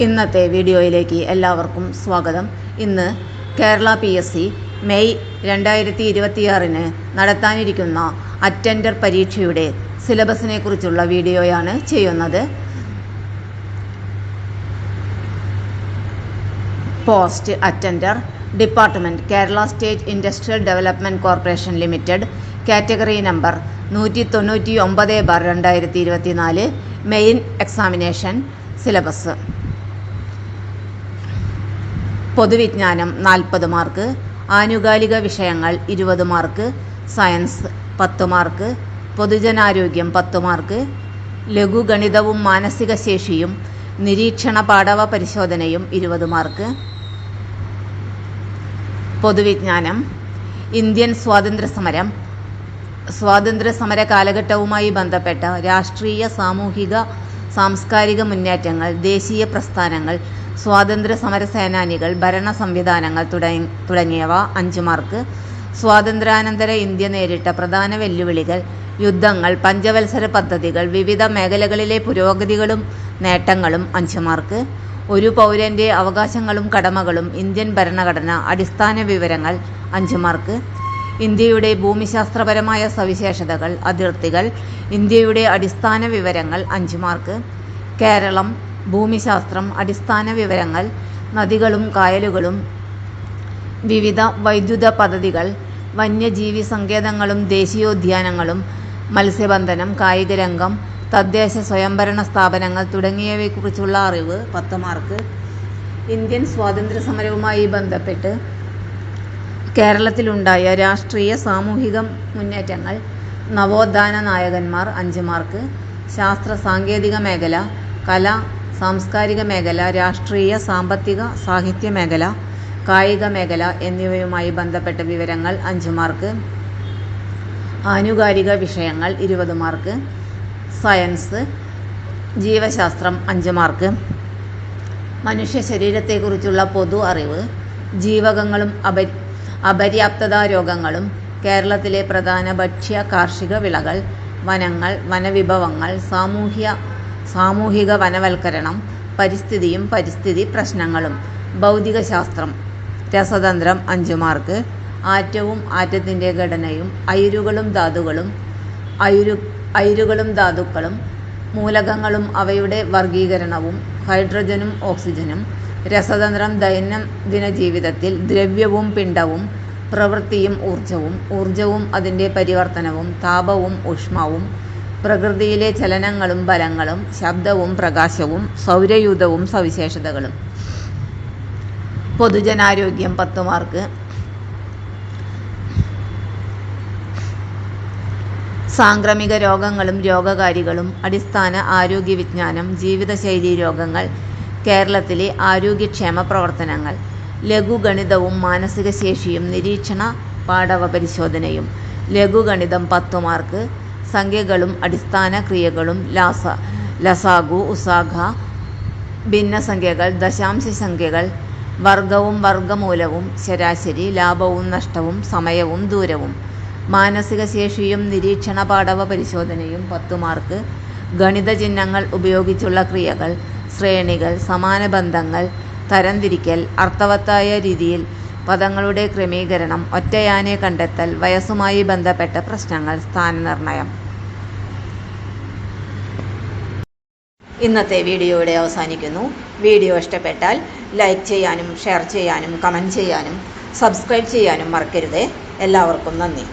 ഇന്നത്തെ വീഡിയോയിലേക്ക് എല്ലാവർക്കും സ്വാഗതം. ഇന്ന് കേരള PSC മെയ് 2026 നടത്താനിരിക്കുന്ന അറ്റൻഡർ പരീക്ഷയുടെ സിലബസിനെ കുറിച്ചുള്ള വീഡിയോയാണ് ചെയ്യുന്നത്. Post attender department Kerala state industrial development corporation limited, category number 199/2024, main examination syllabus. പൊതുവിജ്ഞാനം 40 മാർക്ക്, ആനുകാലിക വിഷയങ്ങൾ 20 മാർക്ക്, സയൻസ് 10 മാർക്ക്, പൊതുജനാരോഗ്യം 10 മാർക്ക്, ലഘുഗണിതവും മാനസിക ശേഷിയും നിരീക്ഷണ പാടവ പരിശോധനയും 20 മാർക്ക്. പൊതുവിജ്ഞാനം ഇന്ത്യൻ സ്വാതന്ത്ര്യസമര കാലഘട്ടവുമായി ബന്ധപ്പെട്ട രാഷ്ട്രീയ, സാമൂഹിക, സാംസ്കാരിക മുന്നേറ്റങ്ങൾ, ദേശീയ പ്രസ്ഥാനങ്ങൾ, സ്വാതന്ത്ര്യ സമര സേനാനികൾ, ഭരണ സംവിധാനങ്ങൾ തുടങ്ങിയവ 5 മാർക്ക്. സ്വാതന്ത്ര്യാനന്തര ഇന്ത്യ നേരിട്ട പ്രധാന വെല്ലുവിളികൾ, യുദ്ധങ്ങൾ, പഞ്ചവത്സര പദ്ധതികൾ, വിവിധ മേഖലകളിലെ പുരോഗതികളും നേട്ടങ്ങളും 5 മാർക്ക്. ഒരു പൗരൻ്റെ അവകാശങ്ങളും കടമകളും, ഇന്ത്യൻ ഭരണഘടന, അടിസ്ഥാന വിവരങ്ങൾ 5 മാർക്ക്. ഇന്ത്യയുടെ ഭൂമിശാസ്ത്രപരമായ സവിശേഷതകൾ, അതിർത്തികൾ, ഇന്ത്യയുടെ അടിസ്ഥാന വിവരങ്ങൾ 5 മാർക്ക്. കേരളം, ഭൂമിശാസ്ത്രം, അടിസ്ഥാന വിവരങ്ങൾ, നദികളും കായലുകളും, വിവിധ വൈദ്യുത പദ്ധതികൾ, വന്യജീവി സങ്കേതങ്ങളും ദേശീയോദ്യാനങ്ങളും, മത്സ്യബന്ധനം, കായികരംഗം, തദ്ദേശ സ്വയംഭരണ സ്ഥാപനങ്ങൾ തുടങ്ങിയവയെക്കുറിച്ചുള്ള അറിവ് 10 മാർക്ക്. ഇന്ത്യൻ സ്വാതന്ത്ര്യ സമരവുമായി ബന്ധപ്പെട്ട് കേരളത്തിലുണ്ടായ രാഷ്ട്രീയ, സാമൂഹിക മുന്നേറ്റങ്ങൾ, നവോത്ഥാന നായകന്മാർ 5 മാർക്ക്. ശാസ്ത്ര സാങ്കേതിക മേഖല, കല, സാംസ്കാരിക മേഖല, രാഷ്ട്രീയ, സാമ്പത്തിക, സാഹിത്യ മേഖല, കായിക മേഖല എന്നിവയുമായി ബന്ധപ്പെട്ട വിവരങ്ങൾ 5 മാർക്ക്. ആനുകാലിക വിഷയങ്ങൾ 20 മാർക്ക്. Science, ജീവശാസ്ത്രം 5 mark. മനുഷ്യ ശരീരത്തെക്കുറിച്ചുള്ള പൊതു അറിവ്, ജീവകങ്ങളും അപര്യാപ്തതാ രോഗങ്ങളും, കേരളത്തിലെ പ്രധാന ഭക്ഷ്യ കാർഷിക വിളകൾ, വനങ്ങൾ, വനവിഭവങ്ങൾ, സാമൂഹിക വനവൽക്കരണം, പരിസ്ഥിതിയും പരിസ്ഥിതി പ്രശ്നങ്ങളും, ഭൗതികശാസ്ത്രം, രസതന്ത്രം 5 മാർക്ക്. ആറ്റവും ആറ്റത്തിൻ്റെ ഘടനയും, അയിരുകളും ധാതുക്കളും, മൂലകങ്ങളും അവയുടെ വർഗീകരണവും, ഹൈഡ്രജനും ഓക്സിജനും, രസതന്ത്രം ദൈനംദിന ജീവിതത്തിൽ ദ്രവ്യവും പിണ്ഡവും, പ്രവൃത്തിയും ഊർജവും അതിൻ്റെ പരിവർത്തനവും, താപവും ഊഷ്മാവും, പ്രകൃതിയിലെ ചലനങ്ങളും ബലങ്ങളും, ശബ്ദവും പ്രകാശവും, സൗരയൂഥവും സവിശേഷതകളും. പൊതുജനാരോഗ്യം 10 മാർക്ക്. സാംക്രമിക രോഗങ്ങളും രോഗകാരികളും, അടിസ്ഥാന ആരോഗ്യ വിജ്ഞാനം, ജീവിതശൈലീ രോഗങ്ങൾ, കേരളത്തിലെ ആരോഗ്യക്ഷേമ പ്രവർത്തനങ്ങൾ, ലഘുഗണിതവും മാനസിക ശേഷിയും നിരീക്ഷണ പാടവ പരിശോധനയും. ലഘുഗണിതം 10 മാർക്ക്. സംഖ്യകളും അടിസ്ഥാന ക്രിയകളും, ലസാഗു, ഉസാഗ, ഭിന്നസംഖ്യകൾ, ദശാംശ സംഖ്യകൾ, വർഗവും വർഗമൂലവും, ശരാശരി, ലാഭവും നഷ്ടവും, സമയവും ദൂരവും. മാനസിക ശേഷിയും നിരീക്ഷണ പാടവ പരിശോധനയും 10 മാർക്ക്. ഗണിത ചിഹ്നങ്ങൾ ഉപയോഗിച്ചുള്ള ക്രിയകൾ, ശ്രേണികൾ, സമാന ബന്ധങ്ങൾ, തരംതിരിക്കൽ, അർത്ഥവത്തായ രീതിയിൽ പദങ്ങളുടെ ക്രമീകരണം, ഒറ്റയാനെ കണ്ടെത്തൽ, വയസ്സുമായി ബന്ധപ്പെട്ട പ്രശ്നങ്ങൾ, സ്ഥാനനിർണയം. ഇന്നത്തെ വീഡിയോ ഇവിടെ അവസാനിക്കുന്നു. വീഡിയോ ഇഷ്ടപ്പെട്ടാൽ ലൈക്ക് ചെയ്യാനും ഷെയർ ചെയ്യാനും കമൻറ്റ് ചെയ്യാനും സബ്സ്ക്രൈബ് ചെയ്യാനും മറക്കരുത്. എല്ലാവർക്കും നന്ദി.